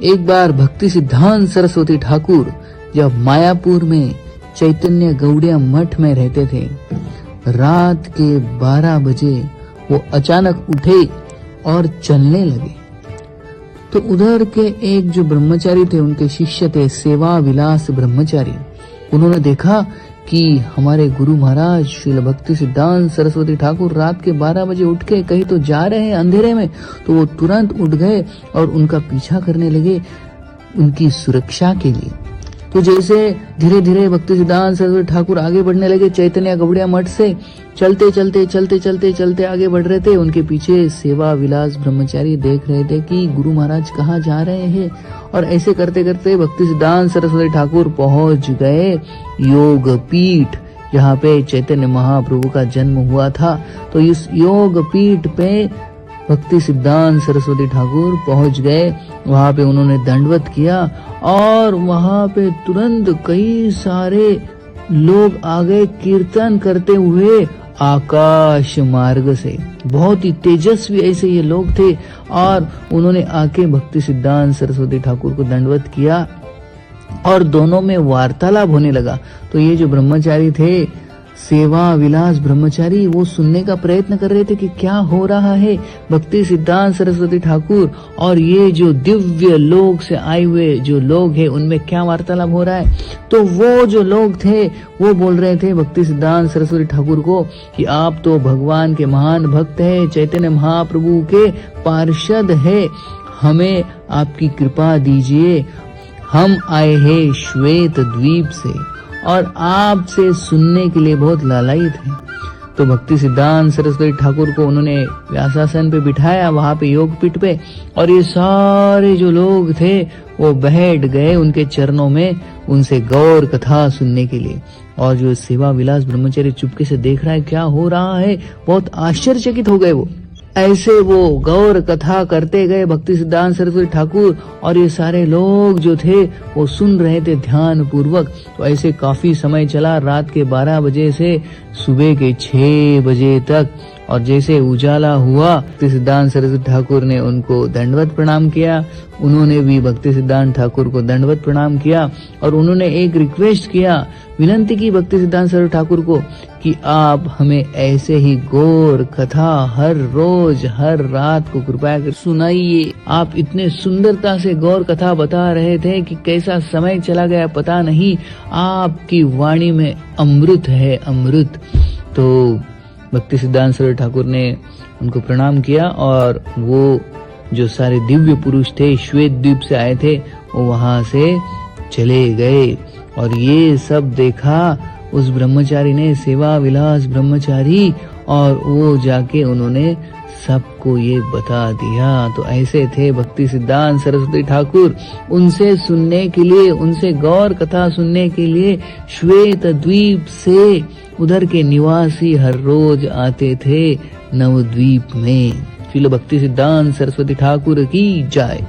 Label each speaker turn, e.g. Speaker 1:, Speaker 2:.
Speaker 1: एक बार भक्ति सिद्धांत सरस्वती ठाकुर जब मायापुर में चैतन्य गौड़िया मठ में रहते थे, रात के 12 बजे वो अचानक उठे और चलने लगे। तो उधर के एक जो ब्रह्मचारी थे, उनके शिष्य थे सेवा विलास ब्रह्मचारी, उन्होंने देखा कि हमारे गुरु महाराज श्रील भक्ति सिद्धांत सरस्वती ठाकुर रात के 12 बजे उठ के कहीं तो जा रहे हैं अंधेरे में। तो वो तुरंत उठ गए और उनका पीछा करने लगे उनकी सुरक्षा के लिए। तो जैसे धीरे धीरे भक्ति सिद्धांत सरस्वती ठाकुर आगे बढ़ने लगे, चैतन्य गौड़िया मठ से चलते आगे बढ़ रहे थे। उनके पीछे सेवा विलास ब्रह्मचारी देख रहे थे कि गुरु महाराज कहाँ जा रहे हैं। और ऐसे करते करते भक्ति सिद्धांत सरस्वती ठाकुर पहुंच गए योग पीठ, जहाँ पे चैतन्य महाप्रभु का जन्म हुआ था। तो इस योग पीठ पे भक्ति सिद्धांत सरस्वती ठाकुर पहुंच गए। वहां पे उन्होंने दंडवत किया और वहां पे तुरंत कई सारे लोग आ गए कीर्तन करते हुए आकाश मार्ग से। बहुत ही तेजस्वी ऐसे ये लोग थे और उन्होंने आके भक्ति सिद्धांत सरस्वती ठाकुर को दंडवत किया और दोनों में वार्तालाप होने लगा। तो ये जो ब्रह्मचारी थे सेवा विलास ब्रह्मचारी, वो सुनने का प्रयत्न कर रहे थे कि क्या हो रहा है। भक्ति सिद्धांत सरस्वती ठाकुर और ये जो दिव्य लोक से आए हुए जो लोग हैं, उनमें क्या वार्तालाप हो रहा है। तो वो जो लोग थे वो बोल रहे थे भक्ति सिद्धांत सरस्वती ठाकुर को कि आप तो भगवान के महान भक्त हैं, चैतन्य महाप्रभु के पार्षद है, हमें आपकी कृपा दीजिए। हम आए हैं श्वेत द्वीप से और आपसे सुनने के लिए बहुत लालायित हैं। तो भक्ति सिद्धांत सरस्वती ठाकुर को उन्होंने व्यासासन पे बिठाया, वहां पे योग पीठ पे, और ये सारे जो लोग थे वो बैठ गए उनके चरणों में उनसे गौर कथा सुनने के लिए। और जो सेवा विलास ब्रह्मचारी चुपके से देख रहा है क्या हो रहा है, बहुत आश्चर्यचकित हो गए वो। ऐसे वो गौर कथा करते गए भक्ति सिद्धांत सरस्वती ठाकुर, और ये सारे लोग जो थे वो सुन रहे थे ध्यान पूर्वक। तो ऐसे काफी समय चला, रात के 12 बजे से सुबह के 6 बजे तक। और जैसे उजाला हुआ, भक्ति सिद्धांत सरस्वती ठाकुर ने उनको दंडवत प्रणाम किया, उन्होंने भी भक्ति सिद्धांत ठाकुर को दंडवत प्रणाम किया। और उन्होंने एक रिक्वेस्ट किया, विनंती की भक्ति सिद्धांत सरस्वती ठाकुर को कि आप हमें ऐसे ही गौर कथा हर रोज हर रात को कृपया कर सुनाइए। आप इतने सुंदरता से गौर कथा बता रहे थे कि कैसा समय चला गया पता नहीं, आपकी वाणी में अमृत है, अमृत। तो भक्ति सिद्धांत सरस्वती ठाकुर ने उनको प्रणाम किया और वो जो सारे दिव्य पुरुष थे श्वेत द्वीप से आए थे वो वहां से चले गए। और ये सब देखा उस ब्रह्मचारी ने, सेवा विलास ब्रह्मचारी, और वो जाके उन्होंने सबको ये बता दिया। तो ऐसे थे भक्ति सिद्धांत सरस्वती ठाकुर। उनसे सुनने के लिए, उनसे गौर कथा सुनने के लिए श्वेत द्वीप से उधर के निवासी हर रोज आते थे नवद्वीप में। श्रील भक्ति सिद्धांत सरस्वती ठाकुर की जय।